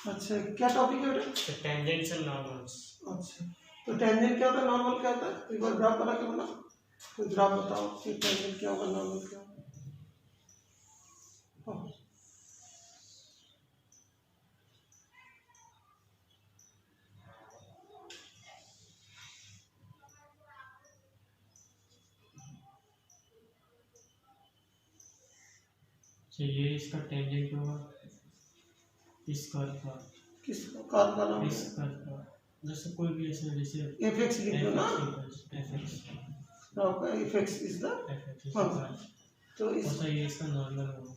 अच्छा, क्या टॉपिक है बेटा? Tangents and normals. अच्छा, तो टेंजेंट क्या होता है, नॉर्मल क्या होता है? एक बार ग्राफ बना के बना, कोई ग्राफ बताओ कि टेंजेंट क्या होगा, नॉर्मल क्या होगा। हाँ। ये इसका टेंजेंट होगा इस कर्व का। किस कर्व का नाम इस है? कर्व का, जैसे कोई भी ऐसे जैसे fx लिख दो ना, fx आपका fx इज द, fx हाँ, तो इस ऐसा ये इसका नॉर्मल होगा।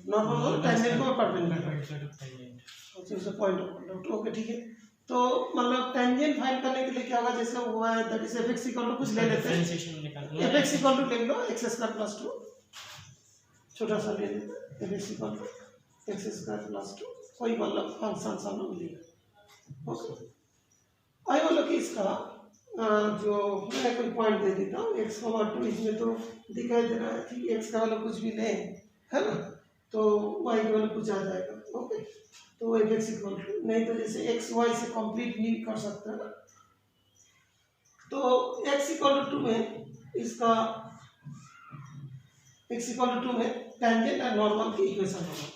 नॉर्मल और टेंजेंट को परपेंडिकुलर। टेंजेंट। अच्छा, इसे पॉइंट ऑफ डाउट, ओके ठीक है। तो मतलब टेंजेंट फाइंड करने के लिए क्या होगा, जैसे हुआ है that is fx equal to कुछ ले लेते हैं, डिफरेंशिएशन निकालना है। fx इक्वल टू लिख लो x स्क्वायर प्लस 2, छोटा सा ले लेते हैं, fx equal to x square plus 2, कोई मतलब फंक्शन सा नाम लिया, ओके। आई मतलब कि इसका जो मैंने कोई पॉइंट दे देता हूँ x, 2, इसमें तो दिखाई दे रहा है कि x का वाला कुछ भी लें, है ना, तो y का वाला कुछ आ जाएगा, ओके। तो fx इक्वल टू, नहीं तो जैसे x y से कंप्लीट भी कर सकते हैं ना, तो x इक्वल टू 2 में इसका x इक्वल टू 2 में टेंजेंट और नॉर्मल की इक्वेशन होगा।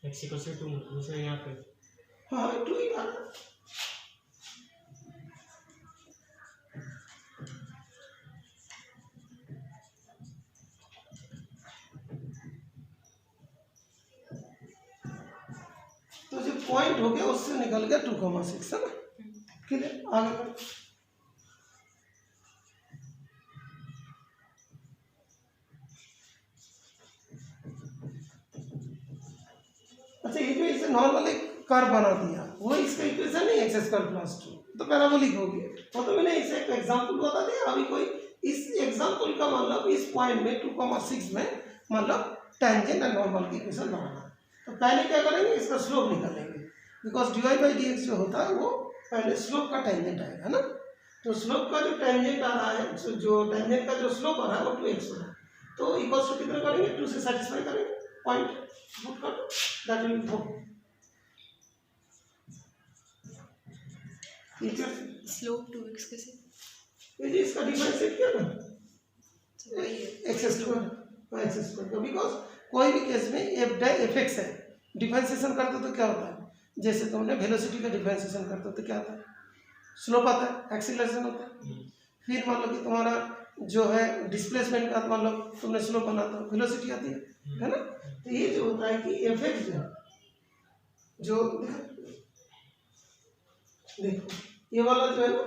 x इक्वल टू 2 जैसे यहाँ पे, हाँ 2 ही आ रहा है। तो जो पॉइंट हो गया उससे निकल गया 2,6, है ना, क्लियर, आगे बढ़ो। अच्छा, ये जो इसे नॉर्मल एक कर्व बना दिया, वो इसका इक्वेशन नहीं x स्क्वायर प्लस 2, तो पैराबोलिक हो गया, वो तो मैंने इसे एक एग्जांपल बता दिया। अभी कोई इस एग्जांपल का मतलब इस पॉइंट में 2,6 में मतलब टेंजेंट और नॉर्मल की इक्वेशन बनाना है। तो पहले क्या करेंगे, इसका स्लोप निकालेंगे, बिकॉज dy बाई dx जो होता है वो पहले स्लोप का टेंजेंट आएगा, है ना। तो स्लोप का जो टेंजेंट आ रहा है, जो टेंजेंट का जो स्लोप आ रहा है वो 2x हो रहा है, तो इक्वल्स टू कितना करेंगे, 2 से सेटिस्फाई करेंगे, पॉइंट पुट कर दो, that will be 4। Slope 2x कैसे? ये जी इसका डिफरेंशिएट किया ना, वही है एक्स स्क्वायर का, बिकॉज कोई भी केस में एफ एक्स है, डिफरेंशिएशन करते तो क्या होता है, जैसे तुमने वेलोसिटी का डिफरेंशिएशन करते तो क्या आता है, स्लोप आता है, एक्सीलरेशन होता है। फिर मान लो कि तुम्हारा जो है डिस्प्लेसमेंट का मतलब तुमने स्लोप बना तो वेलोसिटी आती है ना। तो ये जो होता है कि एफ एक्स जो है, जो देखो ये वाला जो है ना,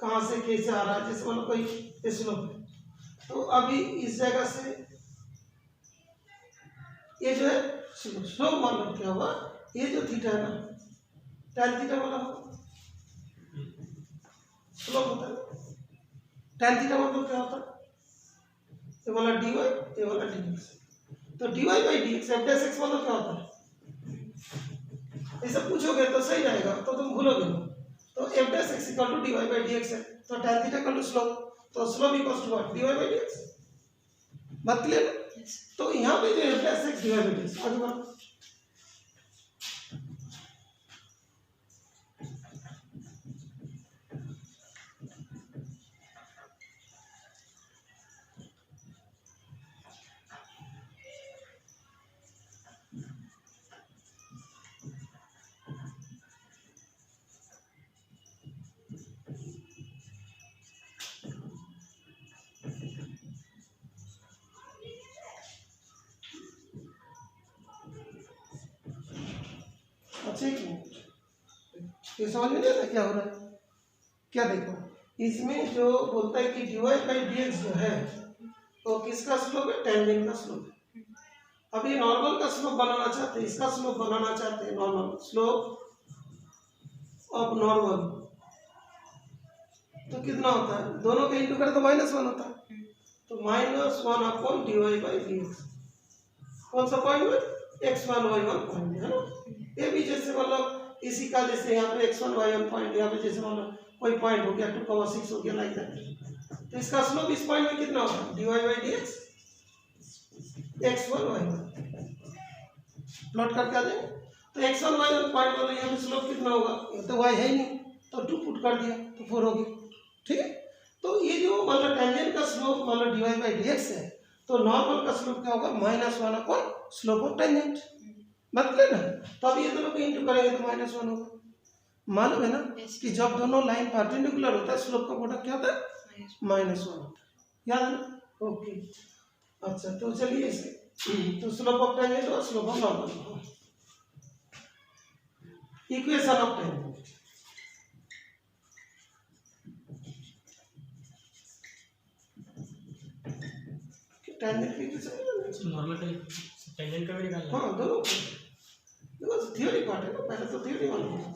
कहाँ से कैसे आ रहा है, जैसे मतलब कोई स्लोप है, तो अभी इस जगह से ये जो है स्लोप मतलब क्या होगा, ये जो थीटा है ना, tan थीटा वाला स्लोप होता है। tan थीटा मतलब क्या होता है, ये वाला dy, ये वाला dx, तो dy by dx f dash x मतलब क्या होता है, ऐसा पूछोगे तो सही रहेगा, तो तुम भूलोगे। तो f dash x equal to dy by dx है, तो tan theta equal to slope, तो slope equals to what, dy by dx। बात क्लियर है? तो यहाँ पे जो f dash x dy by dx, आगे बढ़ो। अच्छा एक मिनट, ये समझ में नहीं आता क्या हो रहा है, क्या देखो इसमें जो बोलता है कि dy बाई dx जो है तो किसका स्लोप है, टेंजेंट का स्लोप है। अब ये नॉर्मल का स्लोप बनाना चाहते हैं, इसका स्लोप बनाना चाहते हैं, नॉर्मल स्लोप ऑफ नॉर्मल, तो कितना होता है, दोनों का इंटू करें तो -1 होता है, तो -1 अपॉन dy बाई dx, कौन सा पॉइंट में, x1 y1 पॉइंट है ना। ये भी जैसे मतलब इसी का, जैसे यहाँ पे x1 y1 पॉइंट, यहाँ पे जैसे मतलब कोई पॉइंट हो गया 2,6 हो गया, लाइक दैट। तो इसका स्लोप इस पॉइंट में कितना होगा, dy by dx x1 y1 plot करके आ जाएंगे। तो x1 y1 पॉइंट वाला यहाँ पे स्लोप कितना होगा, ये तो y है ही नहीं, तो 2 पुट कर दिया तो 4 हो गया। ठीक है, तो ये जो मतलब टेंजेंट का स्लोप मतलब dy बाई dx है, तो नॉर्मल का स्लोप क्या होगा, -1 अपॉन स्लोप ऑफ टेंजेंट, मतलब ना। तो अब ये दोनों को इंटू करेंगे तो -1 होगा। मालूम है ना कि जब दोनों लाइन परपेंडिकुलर होता है स्लोप का प्रोडक्ट क्या होता है, -1 होता है, याद है ना। ओके, अच्छा तो चलिए इसे तो स्लोप ऑफ टेंजेंट और slope of normal, equation of tangent. Tangent की इक्वेशन नॉर्मल टेंजेंट का भी निकालना है। हाँ दोनों देखो थ्योरी पार्ट है ना, पहले तो थ्योरी मालूम है।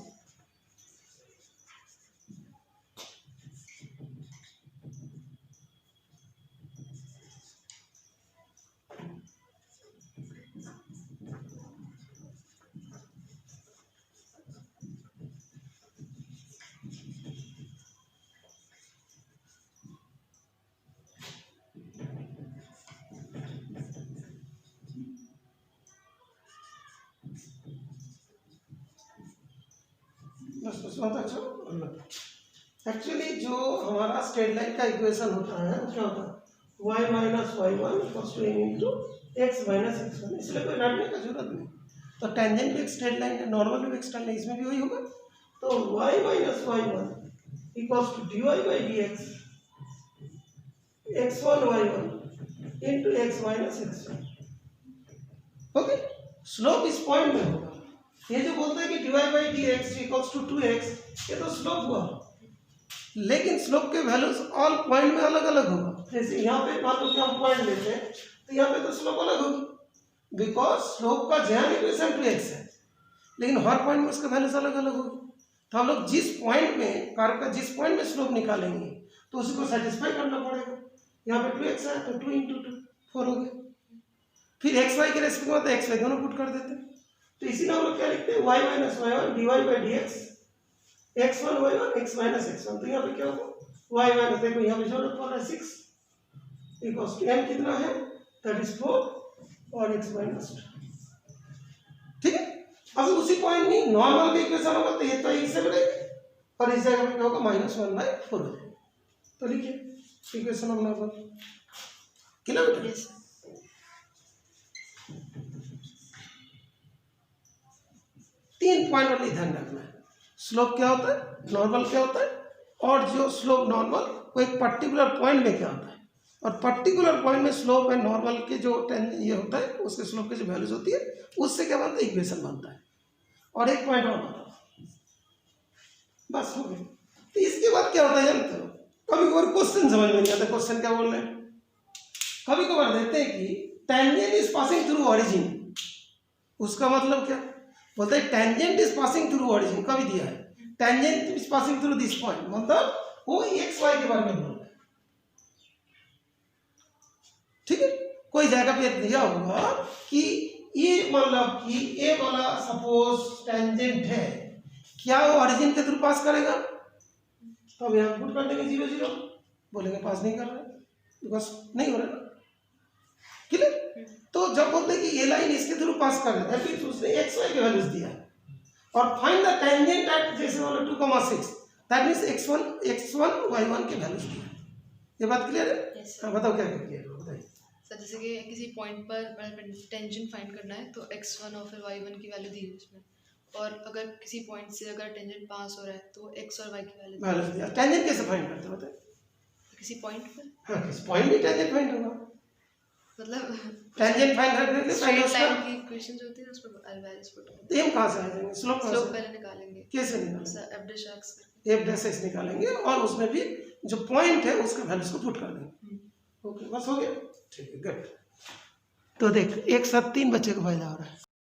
बस बहुत अच्छा। एक्चुअली जो हमारा स्ट्रेट लाइन का इक्वेशन होता है वो क्या होता है, y minus y one equals to m into x minus x one, इसलिए कोई डांटने का जरूरत नहीं। तो टेंजेंट भी एक स्ट्रेट लाइन है, नॉर्मल भी एक स्ट्रेट लाइन, इसमें भी वही होगा। तो y minus y one equals to dy by d x x1 y1 into x minus x one. Okay, slope इस पॉइंट में होगा। ये जो बोलते हैं कि dy by d x equals to 2x, ये तो स्लोप हुआ, लेकिन स्लोप के वैल्यूज ऑल पॉइंट में अलग अलग होगा। जैसे यहाँ पे मान लो कि हम पॉइंट लेते हैं तो यहाँ पे तो स्लोप अलग होगी, बिकॉज स्लोप का ज्यान इक्वेशन 2x है, लेकिन हर पॉइंट में उसका वैल्यूज अलग अलग होगी। तो हम लोग जिस पॉइंट में कार का जिस पॉइंट में स्लोप निकालेंगे तो उसी को सेटिस्फाई करना पड़ेगा। यहाँ पे 2x है तो 2 इंटू 2 4 हो गया। फिर एक्स वाई के रेस्पेक्ट में तो एक्स वाई दोनों पुट कर देते हैं। तो इसीलिए हम लोग क्या लिखते हैं, y minus y one d y by d x x1 y1 x minus x1। तो यहाँ पे क्या होगा, y माइनस, देखो यहाँ पे जरूरत पड़ रहा है 6 इक्वल्स टू m कितना है, दैट इज 4 और x माइनस 2। ठीक है, अब उसी पॉइंट में नॉर्मल का इक्वेशन होगा तो ये तो एक से बढ़ेगा और इस जगह पे क्या होगा, -1/4 हो जाएगा। तो लिखिए equation of normal kilometre. 3 point वाली ध्यान रखना है, स्लोप क्या होता है, नॉर्मल क्या होता है, और जो स्लोप नॉर्मल वो एक पर्टिकुलर पॉइंट में क्या होता है, और पर्टिकुलर पॉइंट में स्लोप एंड नॉर्मल के जो ये होता है उसके स्लोप की जो वैल्यूज होती है उससे क्या बनता है, इक्वेशन बनता है। और एक पॉइंट और बताओ, बस हो गया। तो इसके बाद क्या होता है जानते हो, कभी कभार क्वेश्चन समझ में नहीं आता, क्वेश्चन क्या बोल रहे हैं, कभी कभार देते हैं कि tangent is passing through origin, उसका मतलब क्या बोलते हैं, tangent is passing through origin, कभी दिया है tangent is passing through this point, मतलब वो एक्स वाई के बारे में बोल रहा है। ठीक है, कोई जगह पे दिया होगा कि ये मतलब कि ए वाला सपोज टेंजेंट है, क्या वो ऑरिजिन के थ्रू पास करेगा, तो अब यहाँ पुट कर देंगे 0 0, बोलेंगे पास नहीं कर रहा है बिकॉज नहीं हो रहा ना, क्लियर। तो जब बोलते हैं कि ये लाइन इसके थ्रू पास कर रहा है, फिर उसने एक्स वाई के वैल्यूज दिया और फाइंड द टेंजेंट एट जैसे वाला 2,6, दैट मींस x1 y1 के वैल्यूज दिया। ये बात क्लियर है? Yes, हाँ बताओ क्या क्लियर है, बताइए। सर जैसे कि किसी पॉइंट पर टेंजेंट फाइंड करना है तो x1 और फिर y1 की वैल्यू दी है उसमें, और अगर किसी पॉइंट से अगर टेंजेंट पास हो रहा है तो x और y की वैल्यू दिया। टेंजेंट कैसे फाइंड करते हैं बताइए? किसी पॉइंट पर, हाँ किस पॉइंट में टेंजेंट फाइंड होगा, मतलब टेंजेंट फाइंड करने के लिए पहले स्ट्रेट लाइन उसका की इक्वेशन जो होती है उसमें वैल्यूज पुट करेंगे, एम कहाँ से आ जाएंगे, स्लोप कहाँ स्लोप से, पहले निकालेंगे, कैसे निकालेंगे, sir f dash x F dash x निकालेंगे और उसमें भी जो पॉइंट है उसके वैल्यूज को पुट कर देंगे। ओके बस हो गया, ठीक है गुड। तो देख एक साथ 3 बच्चे को फायदा हो रहा है।